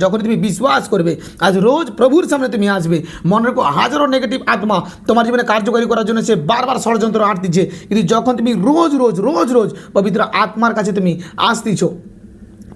যখন তুমি বিশ্বাস করবে, আজ রোজ প্রভুর সামনে তুমি আসবে, মনে রাখো হাজারো নেগেটিভ আত্মা তোমার জীবনে কার্যকরী করার জন্য সে বারবার ষড়যন্ত্র আঁটতিছে, কিন্তু যখন তুমি রোজ রোজ রোজ রোজ পবিত্র আত্মার কাছে তুমি আসতেছ,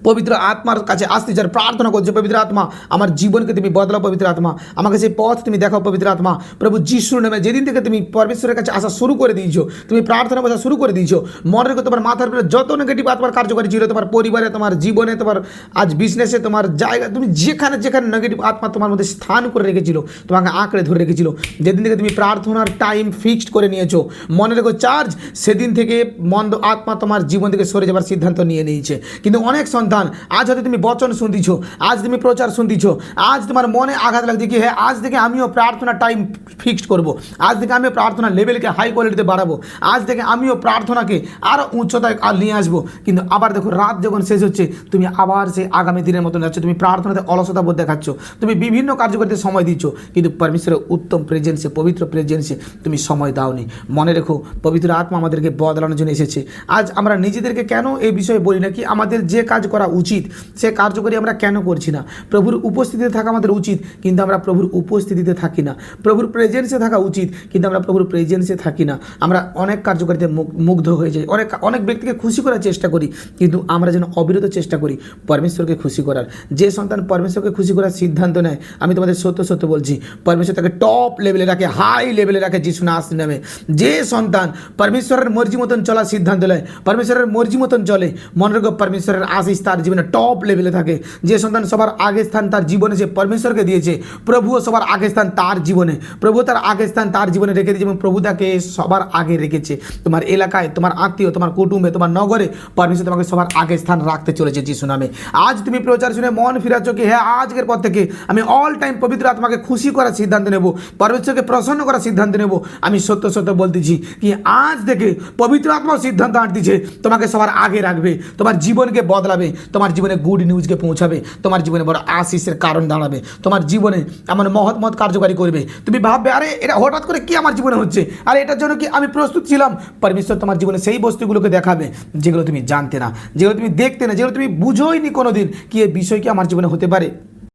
পবিত্র আত্মার কাছে আসতেছ আর প্রার্থনা করছো, পবিত্র আত্মা আমার জীবনকে তুমি বদলাও, পবিত্র আত্মা আমাকে সেই পথ তুমি দেখাও, পবিত্র আত্মা প্রভু যিশুর নামে। যেদিন থেকে তুমি পরমেশ্বরের কাছে আসা শুরু করে দিয়েছো, তুমি প্রার্থনা বসা শুরু করে দিয়েছো, মনে রেখো তোমার মাথার উপরে যত নেগেটিভ আত্মার কার্যকরী ছিল, তোমার পরিবারে, তোমার জীবনে, তোমার আজ বিজনেসে, তোমার জায়গা, তুমি যেখানে যেখানে নেগেটিভ আত্মা তোমার মধ্যে স্থান করে রেখেছিল, তোমাকে আঁকড়ে ধরে রেখেছিল, যেদিন থেকে তুমি প্রার্থনার টাইম ফিক্সড করে নিয়েছো, মনে রেখো চার্জ, সেদিন থেকে মন্দ আত্মা তোমার জীবন থেকে সরে যাবার সিদ্ধান্ত নিয়ে নিয়েছে। কিন্তু অনেক সন্তান আজ হয়তো তুমি বচন শুনতেছ, আজ তুমি প্রচার শুনতেছ, আজ তোমার মনে আঘাত লাগছে কি হ্যাঁ আজ থেকে আমিও প্রার্থনা টাইম ফিক্সড করব, আজ থেকে আমিও প্রার্থনা লেভেলকে হাই কোয়ালিটিতে বাড়াবো, আজ থেকে আমিও প্রার্থনাকে আরও উচ্চতায় নিয়ে আসবো। কিন্তু আবার দেখো রাত যখন শেষ হচ্ছে, তুমি আবার সেই আগামী দিনের মতন যাচ্ছ, তুমি প্রার্থনাতে অলসতা বোধ দেখাচ্ছ, তুমি বিভিন্ন কার্যকরিতে সময় দিচ্ছ, কিন্তু পরমেশ্বরের উত্তম প্রেজেন্সে, পবিত্র প্রেজেন্সে তুমি সময় দাওনি। মনে রেখো পবিত্র আত্মা আমাদেরকে বদলানোর জন্য এসেছে। আজ আমরা নিজেদেরকে কেন এই বিষয়ে বলি না কি আমাদের যে কাজ করা উচিত সে কার্যকরী আমরা কেন করছি না? প্রভুর উপস্থিতিতে থাকা আমাদের উচিত, কিন্তু আমরা প্রভুর উপস্থিতিতে থাকি না। প্রভুর প্রেজেন্সে থাকা উচিত, কিন্তু আমরা প্রভুর প্রেজেন্সে থাকি না। আমরা অনেক কার্যকারিতে মুগ্ধ হয়ে যাই, অনেক ব্যক্তিকে খুশি করার চেষ্টা করি, কিন্তু আমরা যেন অবিরত চেষ্টা করি পরমেশ্বরকে খুশি করার। যে সন্তান পরমেশ্বরকে খুশি করার সিদ্ধান্ত নেয়, আমি তোমাদের সত্য সত্য বলছি, পরমেশ্বর তাকে টপ লেভেলে রাখে, হাই লেভেলে রাখে যিশু নাসির নামে। যে সন্তান পরমেশ্বরের মর্জি মতন চলার সিদ্ধান্ত নেয়, পরমেশ্বরের মর্জি মতন চলে, মনে রাখো পরমেশ্বরের আশিস তার জীবনে টপ লেভেলে থাকে। যে সন্তান সবার আগে স্থান তার জীবনে সে পরমেশ্বরকে দিয়েছে, প্রভুও সবার আগে স্থান তার জীবনে, প্রভু তার আগে স্থান তার জীবনে রেখে দিয়েছে এবং প্রভু তাকে সবার আগে রেখেছে। তোমার এলাকায়, তোমার আত্মীয়, তোমার কুটুম্বে, তোমার নগরে পরমেশ্বর তোমাকে সবার আগে স্থান রাখতে চলেছে যিশু নামে। আজ তুমি প্রচার শুনে মন ফিরাচ্ছ কি হ্যাঁ আজকের পর থেকে আমি অল টাইম পবিত্র আত্মাকে খুশি করার সিদ্ধান্ত নেব, পরমেশ্বরকে প্রসন্ন করার সিদ্ধান্ত নেব। আমি সত্য সত্য বলতেছি কি আজ থেকে পবিত্র আত্মাও সিদ্ধান্ত আনতেছে তোমাকে সবার আগে রাখবে, তোমার জীবনকে বদলাবে, তোমার জীবনে গুড নিউজকে পৌঁছাবে, তোমার জীবনে বড় আশিসের কারণ দাঁড়াবে, তোমার জীবনে এমন মহৎ কার্যকারী করবে। তুমি ভাববে আরে এটা হঠাৎ করে কি আমার জীবনে হচ্ছে, আর এটার জন্য কি আমি প্রস্তুত ছিলাম? পরমেশ্বর তোমার জীবনে সেই বস্তুগুলোকে দেখাবে যেগুলো তুমি জানতে না, যেগুলো তুমি দেখতে না, যেগুলো তুমি বুঝোইনি কোনোদিন কি এই বিষয় কি আমার জীবনে হতে পারে।